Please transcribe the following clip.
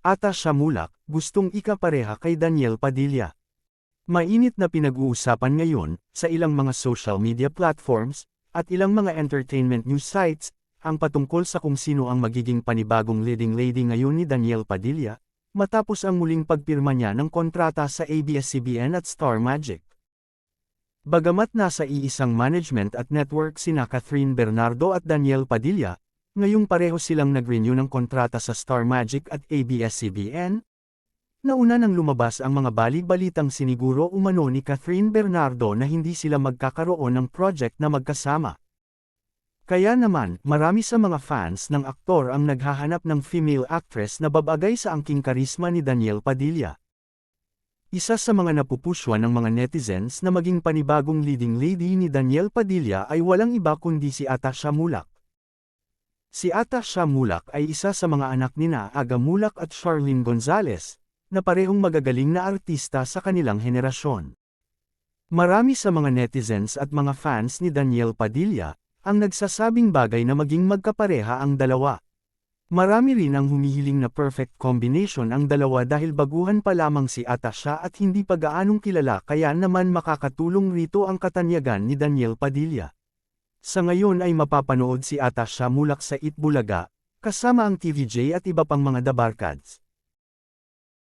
Atasha Mulak, gustong ikapareha kay Daniel Padilla. Mainit na pinag-uusapan ngayon, sa ilang mga social media platforms, at ilang mga entertainment news sites, ang patungkol sa kung sino ang magiging panibagong leading lady ngayon ni Daniel Padilla, matapos ang muling pagpirma niya ng kontrata sa ABS-CBN at Star Magic. Bagamat nasa iisang management at network sina Catherine Bernardo at Daniel Padilla, ngayong pareho silang nag-renew ng kontrata sa Star Magic at ABS-CBN. Nauna nang lumabas ang mga bali-balitang siniguro umano ni Catherine Bernardo na hindi sila magkakaroon ng project na magkasama. Kaya naman, marami sa mga fans ng aktor ang naghahanap ng female actress na babagay sa angking karisma ni Daniel Padilla. Isa sa mga napupuswa ng mga netizens na maging panibagong leading lady ni Daniel Padilla ay walang iba kundi si Atasha Mulak. Si Atasha Mulak ay isa sa mga anak nina Aga Mulak at Charlene Gonzalez, na parehong magagaling na artista sa kanilang henerasyon. Marami sa mga netizens at mga fans ni Daniel Padilla, ang nagsasabing bagay na maging magkapareha ang dalawa. Marami rin ang humihiling na perfect combination ang dalawa dahil baguhan pa lamang si Atasha at hindi pa gaanong kilala kaya naman makakatulong rito ang katanyagan ni Daniel Padilla. Sa ngayon ay mapapanood si Atasha Mulak sa Itbulaga, kasama ang TVJ at iba pang mga dabarkads.